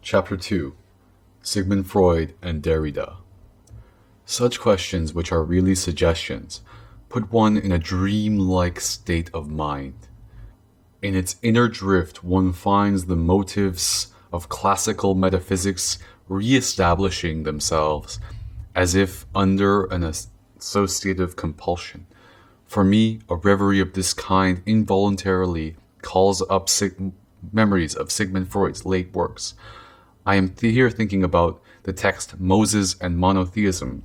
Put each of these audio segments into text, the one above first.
Chapter 2: Sigmund Freud and Derrida. Such questions, which are really suggestions, put one in a dream-like state of mind. In its inner drift, one finds the motives of classical metaphysics re-establishing themselves, as if under an associative compulsion. For me, a reverie of this kind involuntarily calls up memories of Sigmund Freud's late works. I am here thinking about the text Moses and Monotheism,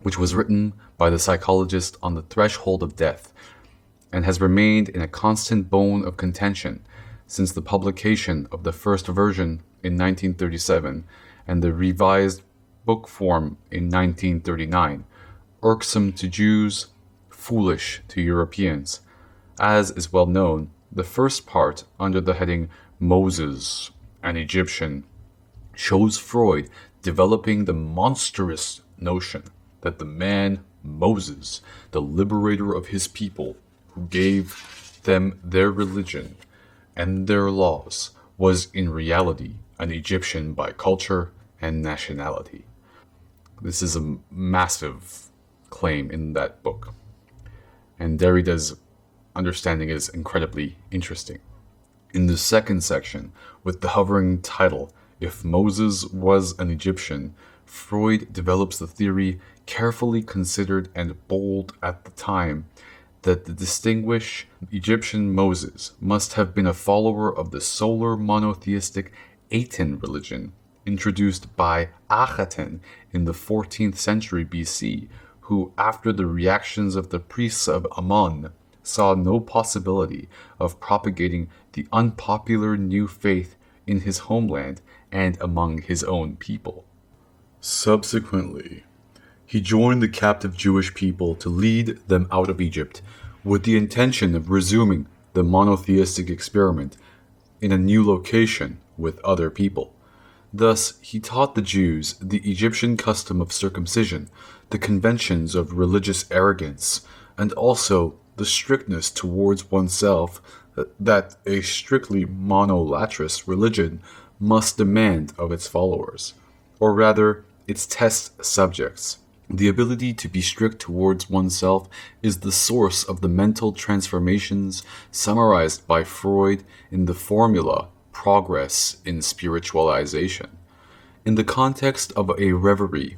which was written by the psychologist on the threshold of death, and has remained in a constant bone of contention since the publication of the first version in 1937 and the revised book form in 1939, irksome to Jews, foolish to Europeans. As is well known, the first part, under the heading Moses, an Egyptian, shows Freud developing the monstrous notion that the man Moses, the liberator of his people, who gave them their religion and their laws, was in reality an Egyptian by culture and nationality. This is a massive claim in that book, and Derrida's understanding is incredibly interesting. In the second section, with the hovering title, If Moses Was an Egyptian, Freud develops the theory, carefully considered and bold at the time, that the distinguished Egyptian Moses must have been a follower of the solar monotheistic Aten religion, introduced by Akhenaten in the 14th century BC, who, after the reactions of the priests of Ammon, saw no possibility of propagating the unpopular new faith in his homeland and among his own people. Subsequently, he joined the captive Jewish people to lead them out of Egypt, with the intention of resuming the monotheistic experiment in a new location with other people. Thus, he taught the Jews the Egyptian custom of circumcision, the conventions of religious arrogance, and also the strictness towards oneself that a strictly monolatrous religion must demand of its followers, or rather, its test subjects. The ability to be strict towards oneself is the source of the mental transformations summarized by Freud in the formula progress in spiritualization. In the context of a reverie,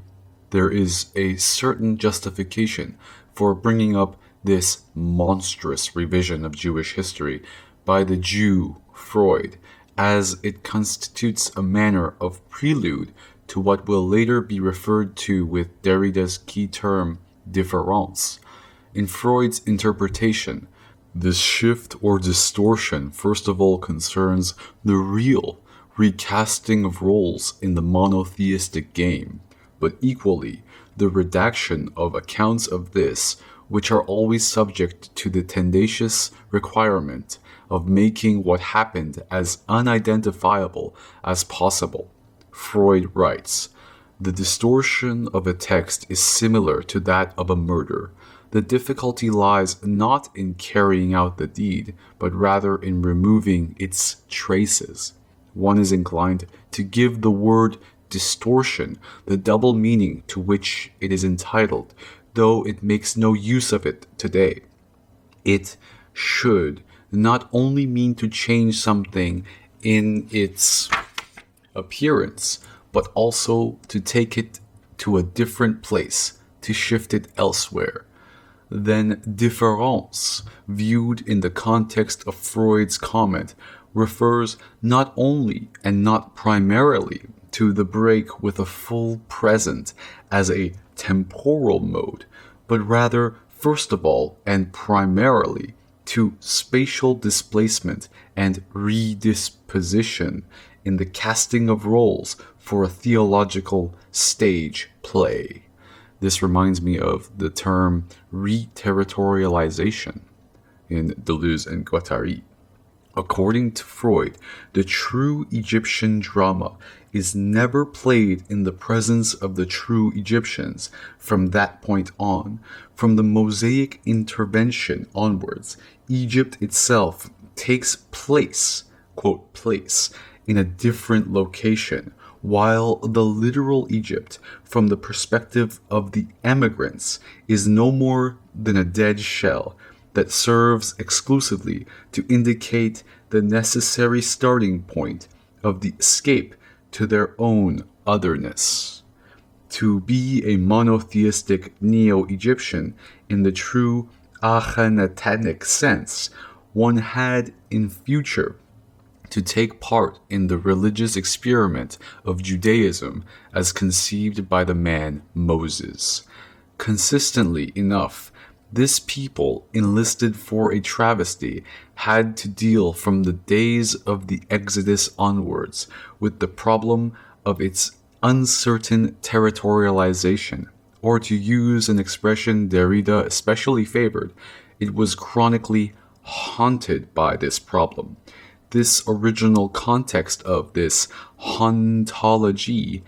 there is a certain justification for bringing up this monstrous revision of Jewish history by the Jew Freud, as it constitutes a manner of prelude to what will later be referred to with Derrida's key term, différance. In Freud's interpretation, this shift or distortion first of all concerns the real recasting of roles in the monotheistic game, but equally the redaction of accounts of this, which are always subject to the tenacious requirement of making what happened as unidentifiable as possible. Freud writes, "The distortion of a text is similar to that of a murder. The difficulty lies not in carrying out the deed, but rather in removing its traces. One is inclined to give the word distortion the double meaning to which it is entitled, though it makes no use of it today. It should not only mean to change something in its appearance, but also to take it to a different place, to shift it elsewhere. Then différance, viewed in the context of Freud's comment, refers not only and not primarily to the break with a full present as a temporal mode, but rather, first of all and primarily, to spatial displacement and redisposition in the casting of roles for a theological stage play. This reminds me of the term re-territorialization in Deleuze and Guattari. According to Freud, the true Egyptian drama is never played in the presence of the true Egyptians from that point on. From the Mosaic intervention onwards, Egypt itself takes place, quote, place, in a different location, while the literal Egypt, from the perspective of the emigrants, is no more than a dead shell that serves exclusively to indicate the necessary starting point of the escape to their own otherness. To be a monotheistic Neo-Egyptian in the true Akhenatanic sense, one had in future to take part in the religious experiment of Judaism as conceived by the man Moses. Consistently enough, this people, enlisted for a travesty, had to deal from the days of the Exodus onwards with the problem of its uncertain territorialization, or to use an expression Derrida especially favored, it was chronically haunted by this problem. This original context of this hauntology,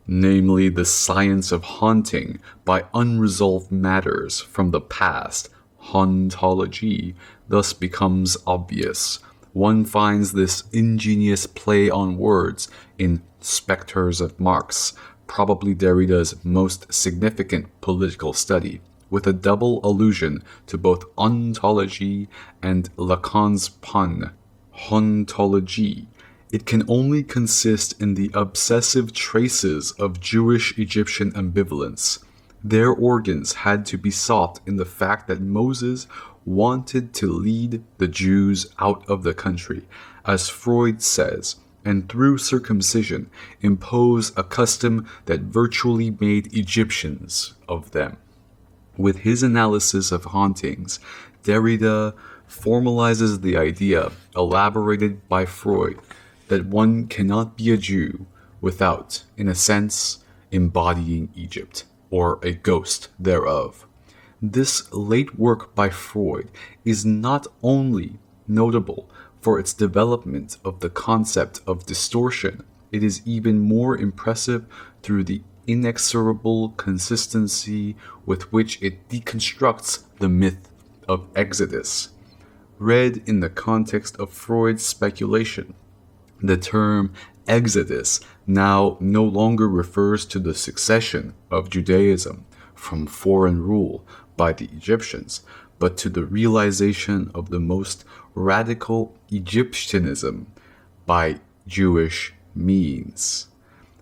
namely the science of haunting by unresolved matters from the past, hauntology, thus becomes obvious. One finds this ingenious play on words in Spectres of Marx, probably Derrida's most significant political study, with a double allusion to both ontology and Lacan's pun, hauntology. It can only consist in the obsessive traces of Jewish-Egyptian ambivalence. Their organs had to be sought in the fact that Moses wanted to lead the Jews out of the country, as Freud says, and through circumcision impose a custom that virtually made Egyptians of them. With his analysis of hauntings, Derrida formalizes the idea elaborated by Freud that one cannot be a Jew without, in a sense, embodying Egypt, or a ghost thereof. This late work by Freud is not only notable for its development of the concept of distortion, it is even more impressive through the inexorable consistency with which it deconstructs the myth of Exodus. Read in the context of Freud's speculation, the term Exodus now no longer refers to the succession of Judaism from foreign rule by the Egyptians, but to the realization of the most radical Egyptianism by Jewish means.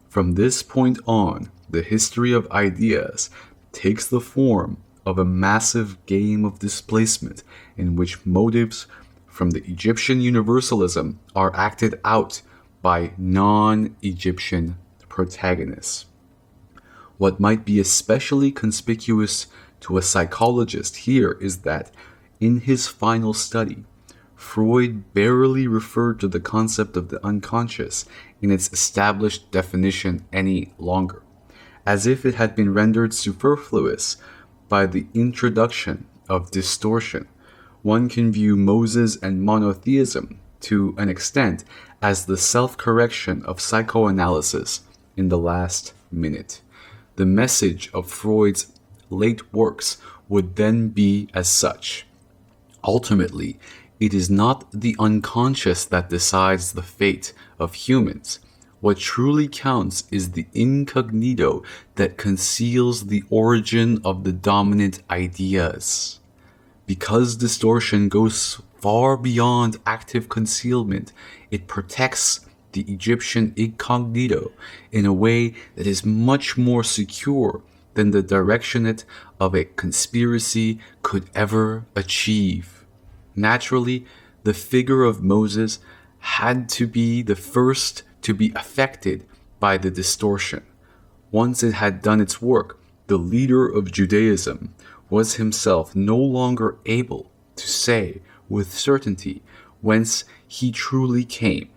From this point on, the history of ideas takes the form of a massive game of displacement in which motives from the Egyptian universalism are acted out by non-Egyptian protagonists. What might be especially conspicuous to a psychologist here is that, in his final study, Freud barely referred to the concept of the unconscious in its established definition any longer, as if it had been rendered superfluous by the introduction of distortion. One can view Moses and monotheism, to an extent, as the self-correction of psychoanalysis in the last minute. The message of Freud's late works would then be as such. Ultimately, it is not the unconscious that decides the fate of humans. What truly counts is the incognito that conceals the origin of the dominant ideas. Because distortion goes far beyond active concealment, it protects the Egyptian incognito in a way that is much more secure than the directionate of a conspiracy could ever achieve. Naturally, the figure of Moses had to be the first to be affected by the distortion. Once it had done its work, the leader of Judaism was himself no longer able to say with certainty whence he truly came.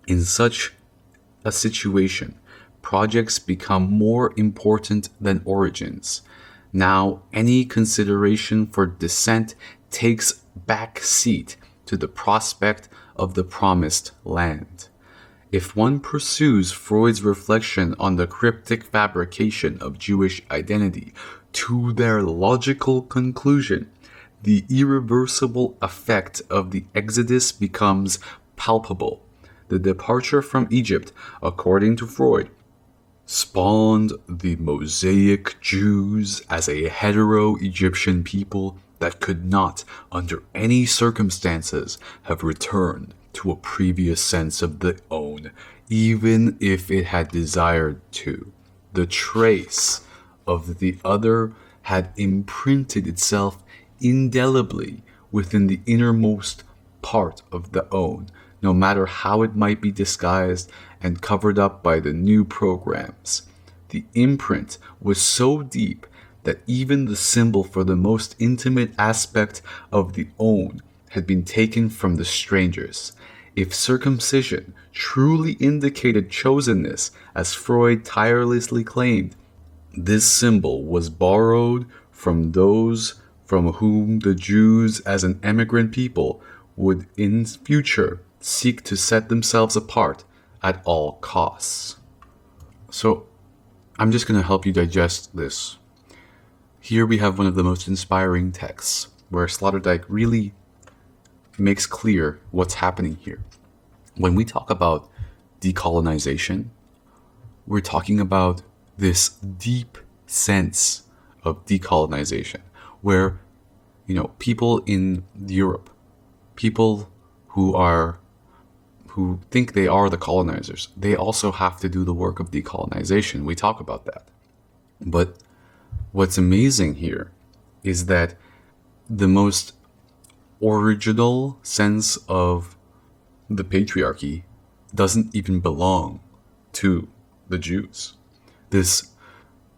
In such a situation, projects become more important than origins. Now, any consideration for descent takes back seat to the prospect of the promised land. If one pursues Freud's reflection on the cryptic fabrication of Jewish identity to their logical conclusion, the irreversible effect of the Exodus becomes palpable. the departure from Egypt, according to Freud, spawned the Mosaic Jews as a hetero-Egyptian people that could not, under any circumstances, have returned to a previous sense of their own, even if it had desired to. The trace of the other had imprinted itself indelibly within the innermost part of the own, no matter how it might be disguised and covered up by the new programs. The imprint was so deep that even the symbol for the most intimate aspect of the own had been taken from the strangers. If circumcision truly indicated chosenness, as Freud tirelessly claimed, this symbol was borrowed from those from whom the Jews as an emigrant people would in future seek to set themselves apart at all costs. So I'm just going to help you digest this. Here we have one of the most inspiring texts where Sloterdijk really makes clear what's happening here. When we talk about decolonization, we're talking about this deep sense of decolonization where, people in Europe, people who think they are the colonizers, they also have to do the work of decolonization. We talk about that. But what's amazing here is that the most original sense of the patriarchy doesn't even belong to the Jews. This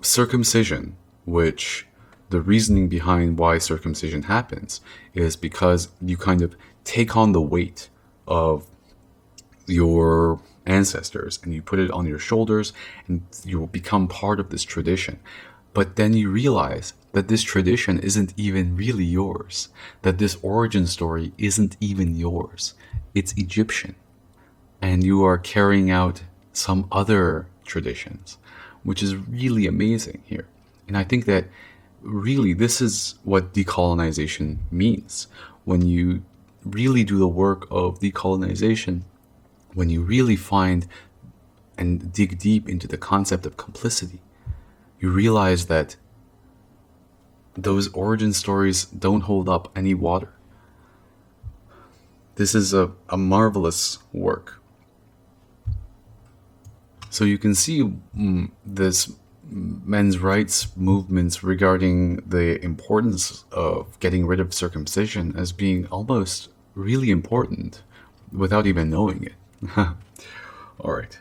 circumcision, which the reasoning behind why circumcision happens is because you kind of take on the weight of your ancestors and you put it on your shoulders and you will become part of this tradition. But then you realize that this tradition isn't even really yours, that this origin story isn't even yours. It's Egyptian. And you are carrying out some other traditions, which is really amazing here. And I think that really this is what decolonization means. When you really do the work of decolonization, when you really find and dig deep into the concept of complicity, you realize that those origin stories don't hold up any water. This is a marvelous work. So you can see this men's rights movements regarding the importance of getting rid of circumcision as being almost really important without even knowing it. All right.